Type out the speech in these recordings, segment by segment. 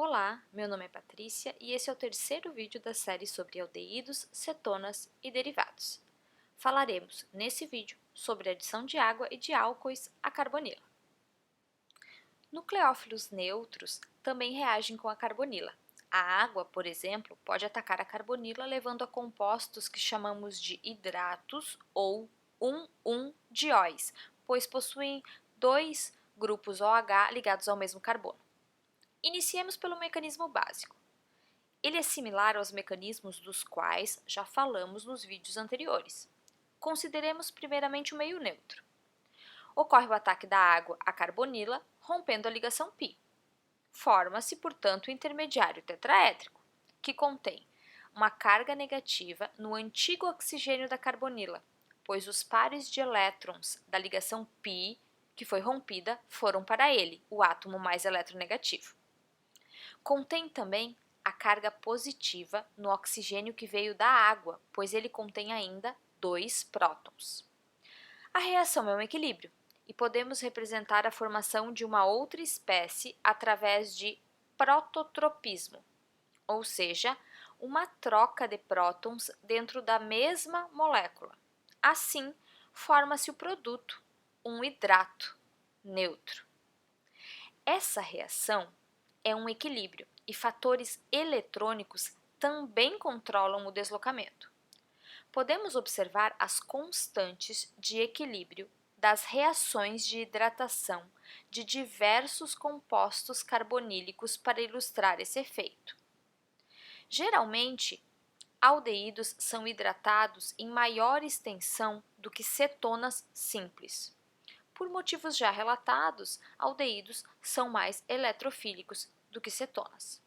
Olá, meu nome é Patrícia e esse é o terceiro vídeo da série sobre aldeídos, cetonas e derivados. Falaremos, nesse vídeo, sobre a adição de água e de álcoois à carbonila. Nucleófilos neutros também reagem com a carbonila. A água, por exemplo, pode atacar a carbonila levando a compostos que chamamos de hidratos ou 1,1-dióis, pois possuem dois grupos OH ligados ao mesmo carbono. Iniciemos pelo mecanismo básico. Ele é similar aos mecanismos dos quais já falamos nos vídeos anteriores. Consideremos primeiramente o meio neutro. Ocorre o ataque da água à carbonila, rompendo a ligação π. Forma-se, portanto, o intermediário tetraédrico, que contém uma carga negativa no antigo oxigênio da carbonila, pois os pares de elétrons da ligação π, que foi rompida, foram para ele, o átomo mais eletronegativo. Contém também a carga positiva no oxigênio que veio da água, pois ele contém ainda 2 prótons. A reação é um equilíbrio e podemos representar a formação de uma outra espécie através de prototropismo, ou seja, uma troca de prótons dentro da mesma molécula. Assim, forma-se o produto, um hidrato neutro. Essa reação é um equilíbrio e fatores eletrônicos também controlam o deslocamento. Podemos observar as constantes de equilíbrio das reações de hidratação de diversos compostos carbonílicos para ilustrar esse efeito. Geralmente, aldeídos são hidratados em maior extensão do que cetonas simples. Por motivos já relatados, aldeídos são mais eletrofílicos do que cetonas.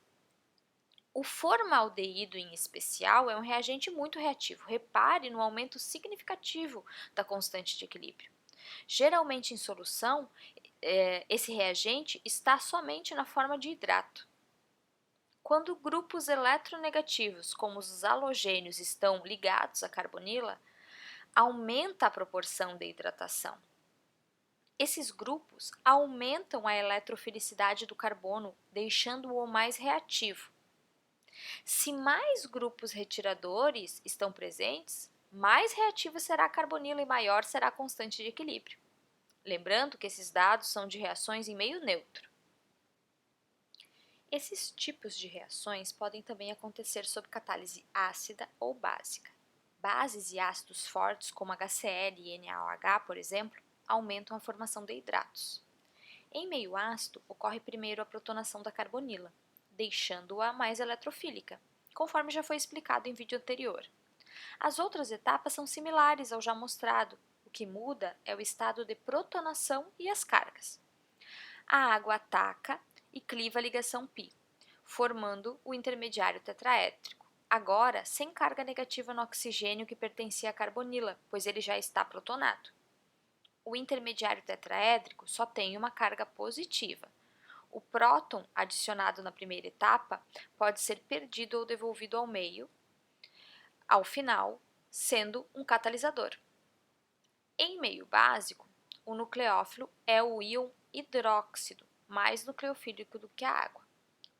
O formaldeído, em especial, é um reagente muito reativo. Repare no aumento significativo da constante de equilíbrio. Geralmente, em solução, esse reagente está somente na forma de hidrato. Quando grupos eletronegativos, como os halogênios, estão ligados à carbonila, aumenta a proporção de hidratação. Esses grupos aumentam a eletrofilicidade do carbono, deixando-o mais reativo. Se mais grupos retiradores estão presentes, mais reativa será a carbonila e maior será a constante de equilíbrio. Lembrando que esses dados são de reações em meio neutro. Esses tipos de reações podem também acontecer sob catálise ácida ou básica. Bases e ácidos fortes, como HCl e NaOH, por exemplo, aumentam a formação de hidratos. Em meio ácido, ocorre primeiro a protonação da carbonila, deixando-a mais eletrofílica, conforme já foi explicado em vídeo anterior. As outras etapas são similares ao já mostrado, o que muda é o estado de protonação e as cargas. A água ataca e cliva a ligação π, formando o intermediário tetraédrico, agora sem carga negativa no oxigênio que pertencia à carbonila, pois ele já está protonado. O intermediário tetraédrico só tem uma carga positiva. O próton adicionado na primeira etapa pode ser perdido ou devolvido ao meio, ao final, sendo um catalisador. Em meio básico, o nucleófilo é o íon hidróxido, mais nucleofílico do que a água.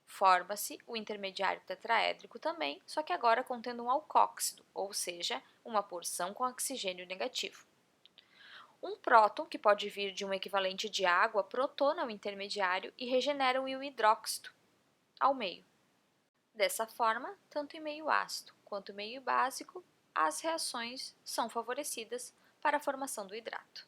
Forma-se o intermediário tetraédrico também, só que agora contendo um alcóxido, ou seja, uma porção com oxigênio negativo. Um próton, que pode vir de um equivalente de água, protona o intermediário e regenera um íon hidróxido ao meio. Dessa forma, tanto em meio ácido quanto em meio básico, as reações são favorecidas para a formação do hidrato.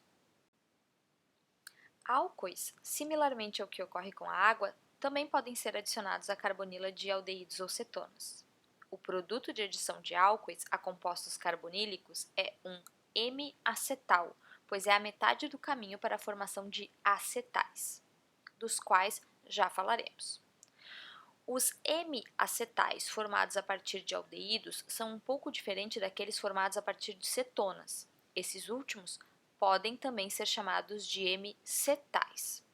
Álcoois, similarmente ao que ocorre com a água, também podem ser adicionados à carbonila de aldeídos ou cetonas. O produto de adição de álcoois a compostos carbonílicos é um M-acetal, pois é a metade do caminho para a formação de acetais, dos quais já falaremos. Os M-acetais formados a partir de aldeídos são um pouco diferentes daqueles formados a partir de cetonas. Esses últimos podem também ser chamados de M-cetais.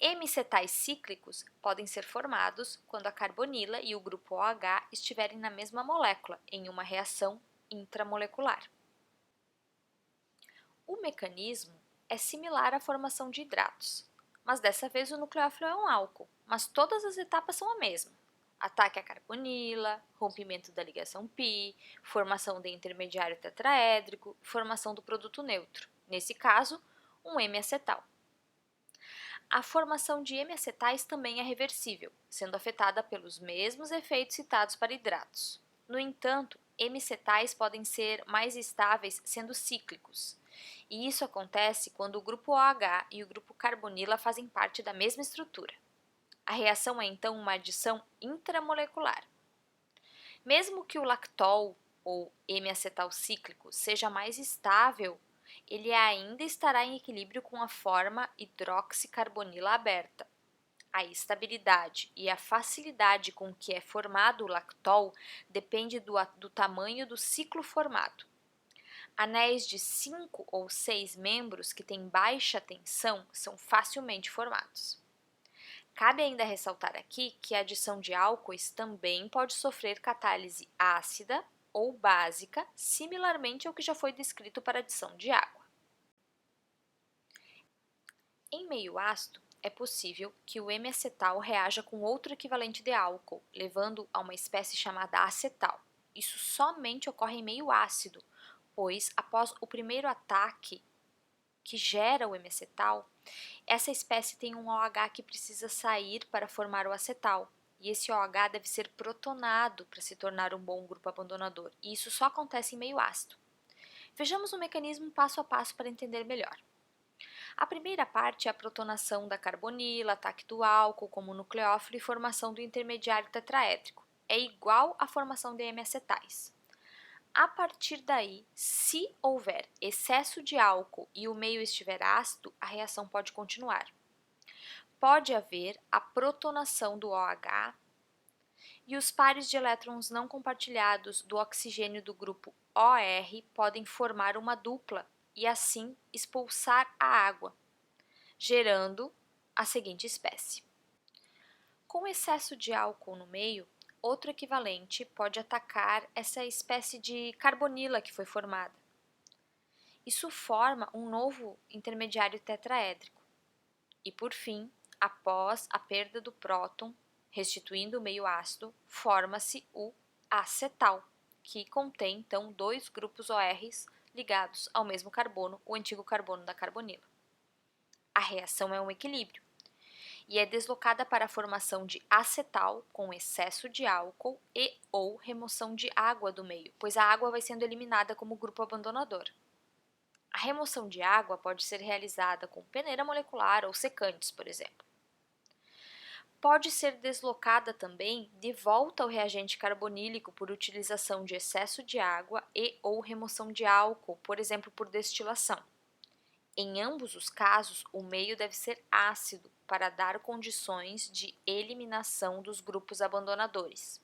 M-cetais cíclicos podem ser formados quando a carbonila e o grupo OH estiverem na mesma molécula, em uma reação intramolecular. O mecanismo é similar à formação de hidratos. mas dessa vez o nucleófilo é um álcool, mas todas as etapas são a mesma. Ataque à carbonila, rompimento da ligação π, formação de intermediário tetraédrico e formação do produto neutro, nesse caso, um M-acetal. A formação de M-acetais também é reversível, sendo afetada pelos mesmos efeitos citados para hidratos. No entanto, M-cetais podem ser mais estáveis sendo cíclicos, e isso acontece quando o grupo OH e o grupo carbonila fazem parte da mesma estrutura. A reação é então uma adição intramolecular. Mesmo que o lactol, ou M-acetal cíclico, seja mais estável, ele ainda estará em equilíbrio com a forma hidroxicarbonila aberta. A estabilidade e a facilidade com que é formado o lactol depende do tamanho do ciclo formado. Anéis de 5 ou 6 membros que têm baixa tensão são facilmente formados. Cabe ainda ressaltar aqui que a adição de álcoois também pode sofrer catálise ácida ou básica, similarmente ao que já foi descrito para a adição de água. Em meio ácido, é possível que o M-acetal reaja com outro equivalente de álcool, levando a uma espécie chamada acetal. Isso somente ocorre em meio ácido, pois após o primeiro ataque que gera o M-acetal, essa espécie tem um OH que precisa sair para formar o acetal, e esse OH deve ser protonado para se tornar um bom grupo abandonador, e isso só acontece em meio ácido. Vejamos o mecanismo passo a passo para entender melhor. A primeira parte é a protonação da carbonila, ataque do álcool como nucleófilo e formação do intermediário tetraédrico. É igual à formação de M-acetais. A partir daí, se houver excesso de álcool e o meio estiver ácido, a reação pode continuar. Pode haver a protonação do OH e os pares de elétrons não compartilhados do oxigênio do grupo OR podem formar uma dupla e assim expulsar a água, gerando a seguinte espécie. Com excesso de álcool no meio, outro equivalente pode atacar essa espécie de carbonila que foi formada. Isso forma um novo intermediário tetraédrico. E por fim, após a perda do próton, restituindo o meio ácido, forma-se o acetal, que contém então dois grupos ORs ligados ao mesmo carbono, o antigo carbono da carbonila. A reação é um equilíbrio e é deslocada para a formação de acetal com excesso de álcool e ou remoção de água do meio, pois a água vai sendo eliminada como grupo abandonador. A remoção de água pode ser realizada com peneira molecular ou secantes, por exemplo. Pode ser deslocada também de volta ao reagente carbonílico por utilização de excesso de água e ou remoção de álcool, por exemplo, por destilação. Em ambos os casos, o meio deve ser ácido para dar condições de eliminação dos grupos abandonadores.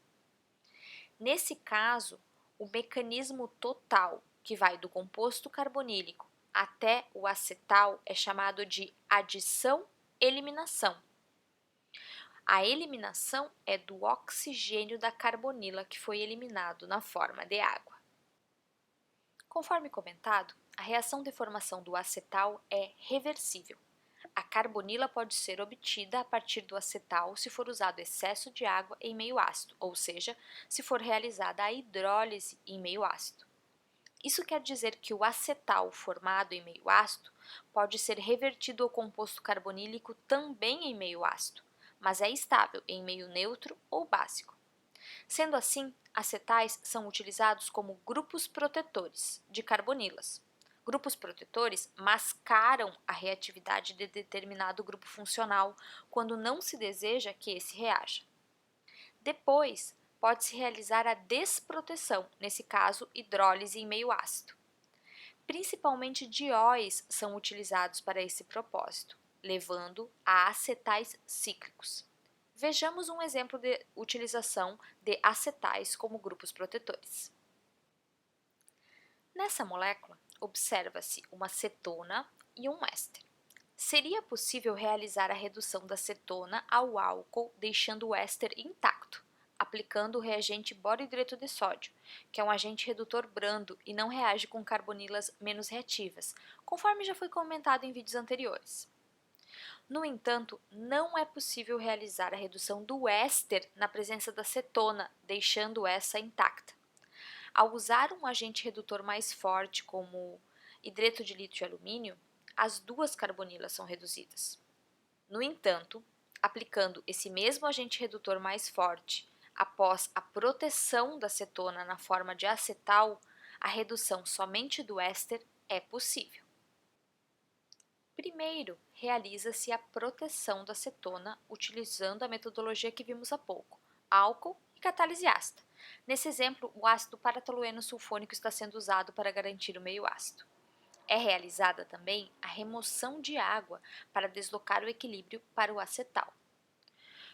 Nesse caso, o mecanismo total, que vai do composto carbonílico até o acetal, é chamado de adição-eliminação. A eliminação é do oxigênio da carbonila que foi eliminado na forma de água. Conforme comentado, a reação de formação do acetal é reversível. A carbonila pode ser obtida a partir do acetal se for usado excesso de água em meio ácido, ou seja, se for realizada a hidrólise em meio ácido. Isso quer dizer que o acetal formado em meio ácido pode ser revertido ao composto carbonílico também em meio ácido, mas é estável em meio neutro ou básico. Sendo assim, acetais são utilizados como grupos protetores de carbonilas. Grupos protetores mascaram a reatividade de determinado grupo funcional quando não se deseja que esse reaja. Depois, pode-se realizar a desproteção, nesse caso, hidrólise em meio ácido. Principalmente dióis são utilizados para esse propósito, levando a acetais cíclicos. Vejamos um exemplo de utilização de acetais como grupos protetores. Nessa molécula, observa-se uma cetona e um éster. Seria possível realizar a redução da cetona ao álcool deixando o éster intacto, aplicando o reagente borohidreto de sódio, que é um agente redutor brando e não reage com carbonilas menos reativas, conforme já foi comentado em vídeos anteriores. No entanto, não é possível realizar a redução do éster na presença da cetona, deixando essa intacta. Ao usar um agente redutor mais forte, como hidreto de lítio e alumínio, as duas carbonilas são reduzidas. No entanto, aplicando esse mesmo agente redutor mais forte após a proteção da cetona na forma de acetal, a redução somente do éster é possível. Primeiro, realiza-se a proteção da cetona utilizando a metodologia que vimos há pouco, álcool e catálise ácida. Nesse exemplo, o ácido paratolueno sulfônico está sendo usado para garantir o meio ácido. É realizada também a remoção de água para deslocar o equilíbrio para o acetal.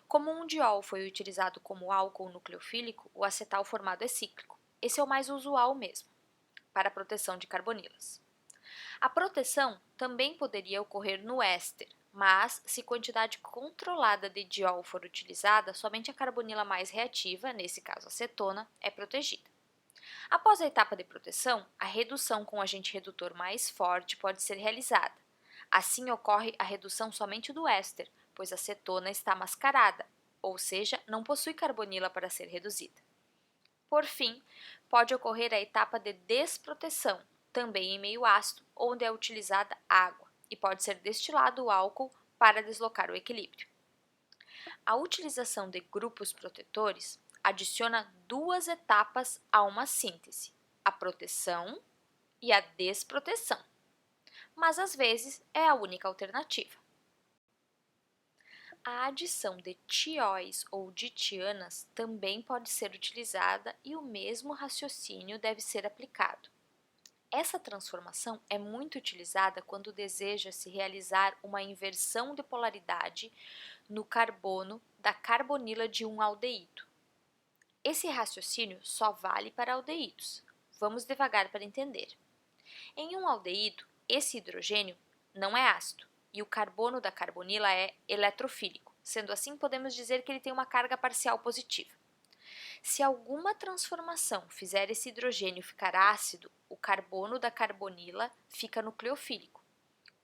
Como um diol foi utilizado como álcool nucleofílico, o acetal formado é cíclico. Esse é o mais usual mesmo, para a proteção de carbonilas. A proteção também poderia ocorrer no éster, mas se quantidade controlada de diol for utilizada, somente a carbonila mais reativa, nesse caso a cetona, é protegida. Após a etapa de proteção, a redução com agente redutor mais forte pode ser realizada. Assim ocorre a redução somente do éster, pois a cetona está mascarada, ou seja, não possui carbonila para ser reduzida. Por fim, pode ocorrer a etapa de desproteção, também em meio ácido, onde é utilizada água e pode ser destilado o álcool para deslocar o equilíbrio. A utilização de grupos protetores adiciona duas etapas a uma síntese, a proteção e a desproteção, mas às vezes é a única alternativa. A adição de tióis ou ditianas também pode ser utilizada e o mesmo raciocínio deve ser aplicado. Essa transformação é muito utilizada quando deseja-se realizar uma inversão de polaridade no carbono da carbonila de um aldeído. Esse raciocínio só vale para aldeídos. Vamos devagar para entender. Em um aldeído, esse hidrogênio não é ácido e o carbono da carbonila é eletrofílico. Sendo assim, podemos dizer que ele tem uma carga parcial positiva. Se alguma transformação fizer esse hidrogênio ficar ácido, o carbono da carbonila fica nucleofílico,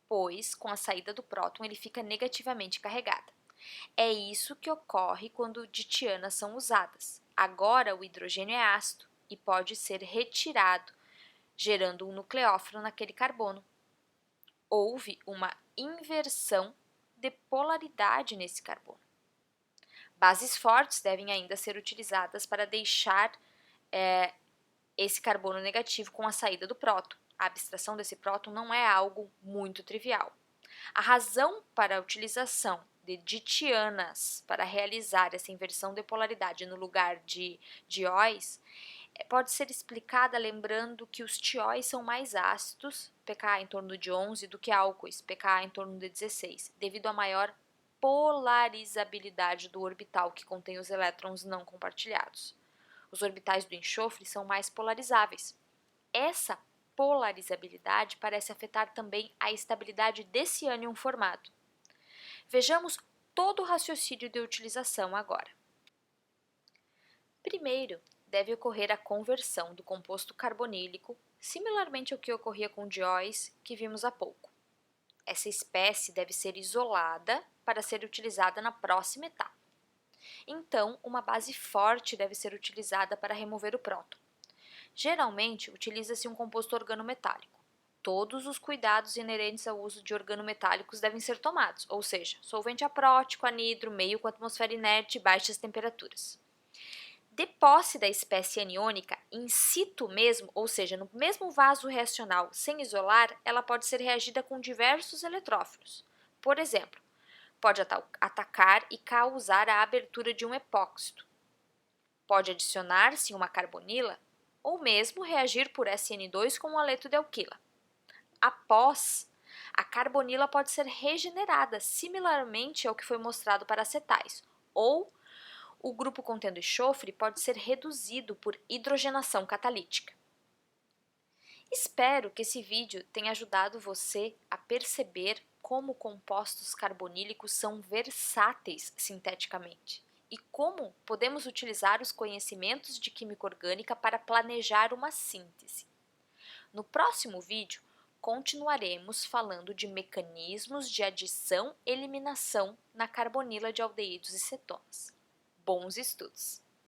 pois com a saída do próton ele fica negativamente carregado. É isso que ocorre quando ditianas são usadas. Agora o hidrogênio é ácido e pode ser retirado, gerando um nucleófilo naquele carbono. Houve uma inversão de polaridade nesse carbono. Bases fortes devem ainda ser utilizadas para deixar esse carbono negativo com a saída do próton. A abstração desse próton não é algo muito trivial. A razão para a utilização de ditianas para realizar essa inversão de polaridade no lugar de dióis pode ser explicada lembrando que os tióis são mais ácidos, pK em torno de 11, do que álcoois, pK em torno de 16, devido à maior polarizabilidade do orbital que contém os elétrons não compartilhados. Os orbitais do enxofre são mais polarizáveis. Essa polarizabilidade parece afetar também a estabilidade desse ânion formado. Vejamos todo o raciocínio de utilização agora. Primeiro, deve ocorrer a conversão do composto carbonílico, similarmente ao que ocorria com dióis que vimos há pouco. Essa espécie deve ser isolada para ser utilizada na próxima etapa. Então, uma base forte deve ser utilizada para remover o próton. Geralmente, utiliza-se um composto organometálico. Todos os cuidados inerentes ao uso de organometálicos devem ser tomados, ou seja, solvente aprótico, anidro, meio com atmosfera inerte e baixas temperaturas. De posse da espécie aniônica, in situ mesmo, ou seja, no mesmo vaso reacional, sem isolar, ela pode ser reagida com diversos eletrófilos. Por exemplo, pode atacar e causar a abertura de um epóxito. Pode adicionar-se uma carbonila ou mesmo reagir por SN2 com um haleto de alquila. Após, a carbonila pode ser regenerada, similarmente ao que foi mostrado para acetais, ou o grupo contendo enxofre pode ser reduzido por hidrogenação catalítica. Espero que esse vídeo tenha ajudado você a perceber como compostos carbonílicos são versáteis sinteticamente e como podemos utilizar os conhecimentos de química orgânica para planejar uma síntese. No próximo vídeo, continuaremos falando de mecanismos de adição e eliminação na carbonila de aldeídos e cetonas. Bons estudos!